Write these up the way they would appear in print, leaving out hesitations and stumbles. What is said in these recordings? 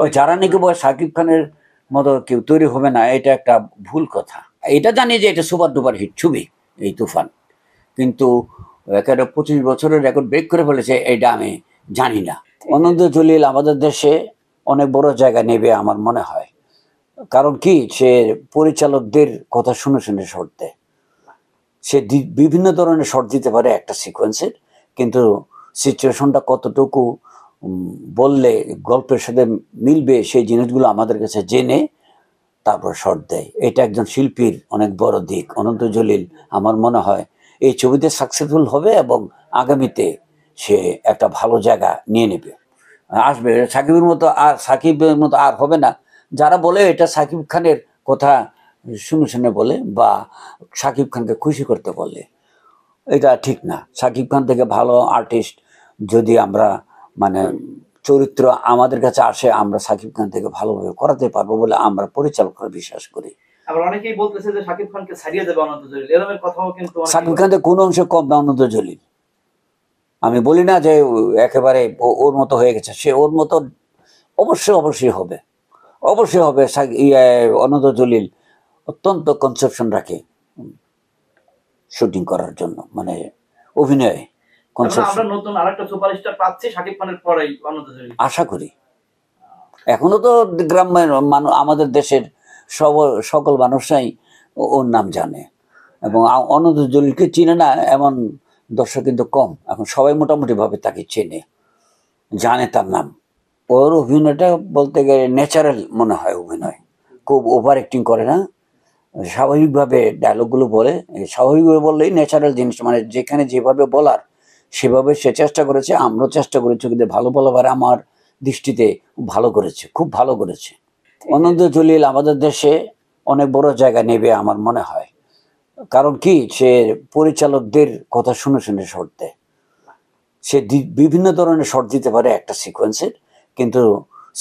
ওই যারা নাকি বলে শাকিব খানের মতো কেউ তৈরি হবে না, এটা একটা ভুল কথা। এটা জানি যে এটা সুপার ডুপার হিট ছবি এই তুফান, কিন্তু একেবারে 25 বছরের রেকর্ড ব্রেক করে ফেলেছে এটা আমি জানি না। অনন্ত জলিল আমাদের দেশে অনেক বড় জায়গা নেবে আমার মনে হয়। কারণ কি, সে পরিচালকদের কথা শুনে শুনে শর্ট দেয়। সে বিভিন্ন ধরনের শর্ট দিতে পারে একটা সিকোয়েন্সের, কিন্তু সিচুয়েশনটা কতটুকু বললে গল্পের সাথে মিলবে সেই জিনিসগুলো আমাদের কাছে জেনে তারপর শর্ট দেয়। এটা একজন শিল্পীর অনেক বড় দিক। অনন্ত জলিল আমার মনে হয় এই ছবিতে সাকসেসফুল হবে এবং আগামীতে সে একটা ভালো জায়গা নিয়ে নেবে, আসবে। সাকিবের মতো আর হবে না। যারা বলে এটা সাকিব খানের কথা শুনে শুনে বলে বা সাকিব খানকে খুশি করতে বলে, এটা ঠিক না। সাকিব খান থেকে ভালো আর্টিস্ট যদি আমরা মানে চরিত্র আমাদের কাছে আসে, আমরা সাকিব খান থেকে ভালোভাবে করাতে পারবো বলে আমরা পরিচালকরা বিশ্বাস করি। আবার অনেকেই বলতেছে যে সাকিব খানকে ছাড়িয়ে দেবে অনন্ত জলিল, এরকম কথাও কিন্তু সাকিব খান কোন অংশে কম না অনন্ত জলিল? আমি বলি না যে একেবারে ওর মতো হয়ে গেছে, সে ওর মতো অবশ্যই হবে, অবশ্যই হবে। অনন্ত জলিল অত্যন্ত কনসেপশন রাখে শুটিং করার জন্য, মানে অভিনয় আমরা নতুন আরেকটা সুপারস্টার পাচ্ছি সাকিব খানের পরেই অনন্ত জলিল, আশা করি। এখনো তো গ্রামের আমাদের দেশের সকল মানুষরাই ওর নাম জানে, এবং অনন্ত জলিলকে চিনে না এমন দর্শক কিন্তু কম। এখন সবাই মোটামুটি ভাবে তাকে চেনে, জানে তার নাম। ওর অভিনয়টা বলতে গেলে ন্যাচারাল মনে হয় অভিনয়, খুব ওভার অ্যাক্টিং করে না, স্বাভাবিকভাবে ডায়লগগুলো বলে। স্বাভাবিকভাবে বললেই ন্যাচারাল জিনিস, মানে যেখানে যেভাবে বলার সেভাবে সে চেষ্টা করেছে, আমরাও চেষ্টা করেছি, কিন্তু ভালো বলাবার আমার দৃষ্টিতে ভালো করেছে, খুব ভালো করেছে। অনন্ত জলিল আমাদের দেশে অনেক বড় জায়গা নেবে আমার মনে হয়। কারণ কি, সে পরিচালকদের কথা শুনে শুনে শর্ট দেয়। সে বিভিন্ন ধরনের শর্ট দিতে পারে একটা সিকোয়েন্সের, কিন্তু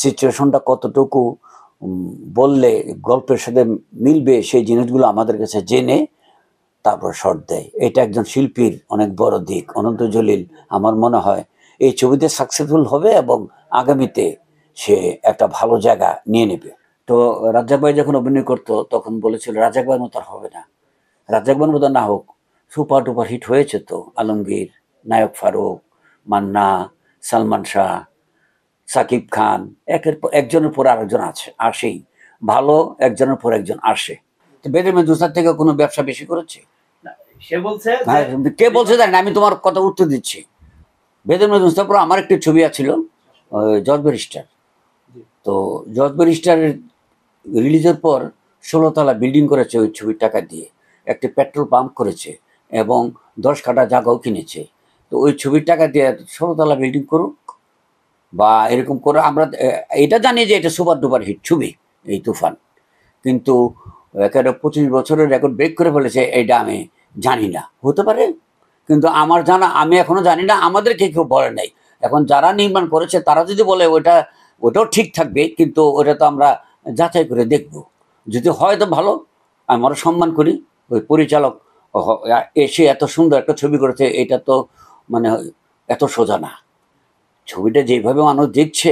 সিচুয়েশনটা কতটুকু বললে গল্পের সাথে মিলবে সেই জিনিসগুলো আমাদের কাছে জেনে তারপর শর্ট দেয়। এটা একজন শিল্পীর অনেক বড় দিক। অনন্ত জলিল আমার মনে হয় এই ছবিতে সাকসেসফুল হবে এবং আগামীতে সে একটা ভালো জায়গা নিয়ে নেবে। তো রাজ্জাক ভাই যখন অভিনয় করতো তখন বলেছিল রাজ্জাক ভাইয়ের মতো হবে না, রাজ্জাক ভাইয়ের মতো না হোক, সুপার ডুপার হিট হয়েছে তো। আলমগীর, নায়ক ফারুক, মান্না, সালমান শাহ, সাকিব খান, একজনের পর আরেকজন আসেই, ভালো একজনের পর একজন আসে। বেদের মেদুসার থেকে কোনো ব্যবসা বেশি করেছে? সে বলছে, কে বলছে জানি, আমি তোমার কথা উত্তর দিচ্ছি। বেদের মেদুসার পর আমার একটি ছবি আছিল জজ ব্যারিস্টার। তো জজ ব্যারিস্টারের রিলিজের পর 16 তলা বিল্ডিং করেছে ওই ছবির টাকা দিয়ে, একটি পেট্রোল পাম্প করেছে এবং 10 কাঠা জায়গাও কিনেছে। তো ওই ছবির টাকা দিয়ে 16 তলা বিল্ডিং করুক বা এরকম করে, আমরা এটা জানি যে এটা সুপার ডুপার হিট ছবি এই তুফান, কিন্তু একেবারে 25 বছরের রেকর্ড ব্রেক করে ফেলেছে এটা আমি জানি না। হতে পারে, কিন্তু আমার জানা, আমি এখনো জানি না, আমাদেরকে কেউ বলে নাই। এখন যারা নির্মাণ করেছে তারা যদি বলে ওটাও ঠিক থাকবে, কিন্তু ওটা তো আমরা যাচাই করে দেখব। যদি হয় তো ভালো, আমরা সম্মান করি। ওই পরিচালক এসে এত সুন্দর একটা ছবি করেছে, এটা তো মানে এত সোজা না। ছবিটা যেভাবে মানুষ দেখছে,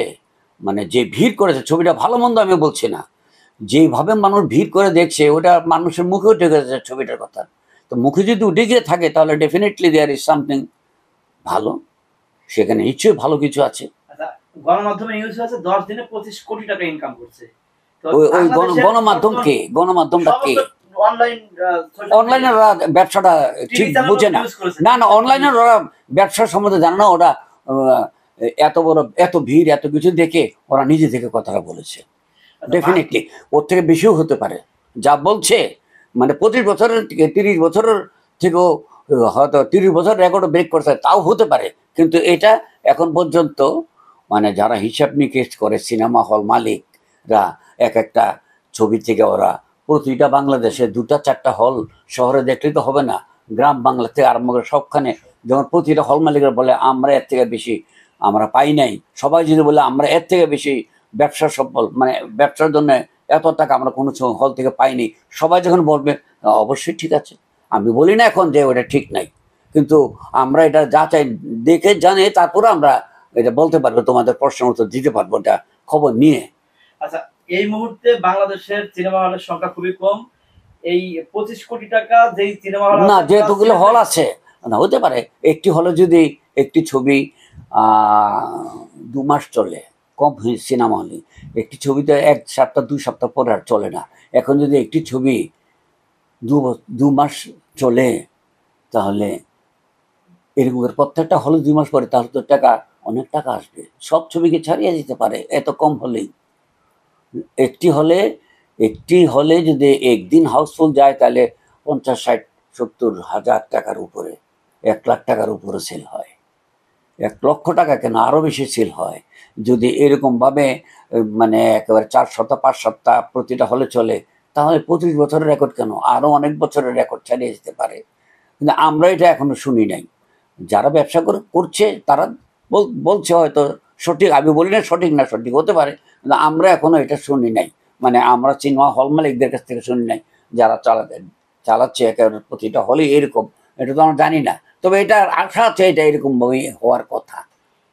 মানে যে ভিড় করেছে, ছবিটা ভালো মন্দ আমি বলছি না, যেভাবে মানুষ ভিড় করে দেখছে ওটা মানুষের মুখে উঠে গেছে ছবিটার কথা। তো মুখে যদি উঠে গিয়ে থাকে তাহলে ডেফিনেটলি দেয়ার ইজ সামথিং ভালো, সেখানে নিশ্চয়ই ভালো কিছু আছে। গণমাধ্যমে নিউজ হয়েছে 10 দিনে 25 কোটি টাকা ইনকাম করছে। ওই গণমাধ্যম কে? গণমাধ্যমটা কে? অনলাইনের ওরা ব্যবসাটা ঠিক বুঝে না। না না, অনলাইনের ওরা ব্যবসার সম্বন্ধে জানে না। ওরা এত বড় এত ভিড় এত কিছু দেখে ওরা নিজে থেকে কথাটা বলেছে। ডেফিনেটলি ওর থেকে বেশিও হতে পারে যা বলছে, মানে 25 বছরের থেকে 30 বছরের থেকেও হয়তো 30 বছর রেকর্ড ব্রেক করছে, তাও হতে পারে। কিন্তু এটা এখন পর্যন্ত মানে যারা হিসাব নিকেশ করে সিনেমা হল মালিকরা, এক একটা ছবি থেকে ওরা প্রতিটা বাংলাদেশে 2-4টা হল শহরে দেখলে তো হবে না, গ্রাম বাংলা থেকে আরম্ভ করে সবখানে যখন প্রতিটা হল মালিকরা বলে আমরা এর থেকে বেশি আমরা পাই নাই, সবাই যদি বলে আমরা এর থেকে বেশি ব্যবসা সফল, মানে ব্যবসার জন্য এত টাকা আমরা কোনো হল থেকে পাইনি, সবাই যখন বলবে অবশ্যই ঠিক আছে। আমি বলি না এখন যে ওটা ঠিক নাই, কিন্তু আমরা এটা যা চাই দেখে জানে তারপরে আমরা এটা বলতে পারবো, তোমাদের প্রশ্নের উত্তর দিতে পারবো এটা খবর নিয়ে। আচ্ছা, এই মুহূর্তে বাংলাদেশের সিনেমা হলের সংখ্যা খুবই কম। এই 25 কোটি টাকা যেই সিনেমা হল না, যেহেতুগুলো হল আছে, না হতে পারে একটি হলে যদি একটি ছবি 2 মাস চলে, কম সিনেমা হলে একটি ছবিতে 1 সপ্তাহ 2 সপ্তাহ পরে আর চলে না। এখন যদি একটি ছবি 2 মাস চলে, তাহলে এরকম করে প্রত্যেকটা হলে 2 মাস পরে, তাহলে তো টাকা, অনেক টাকা আসবে, সব ছবিকে ছাড়িয়ে দিতে পারে এত কম হলেই। একটি হলে যদি একদিন হাউসফুল যায়, তাহলে 50, 60, 70 হাজার টাকার উপরে, 1 লাখ টাকার উপরে সেল হয়। 1 লক্ষ টাকা কেন, আরো বেশি সেল হয় যদি এরকম ভাবে মানে একেবারে 4 সপ্তাহ 5 সপ্তাহ প্রতিটা হলে চলে। তাহলে 25 বছরের রেকর্ড কেন, আরো অনেক বছরের রেকর্ড ছাড়িয়ে যেতে পারে। কিন্তু আমরা এটা এখনো শুনি নাই। যারা ব্যবসা করছে তারা বলছে হয়তো সঠিক, আমি বলি না সঠিক না, সঠিক হতে পারে, কিন্তু আমরা এখনো এটা শুনি নাই। মানে আমরা সিনেমা হল মালিকদের কাছ থেকে শুনি নাই, যারা চালাচ্ছে একেবারে প্রতিটা হলে এরকম, এটা তো আমরা জানি না। তবে এটা আশা আছে, এটা এরকম ভাবে হওয়ার কথা।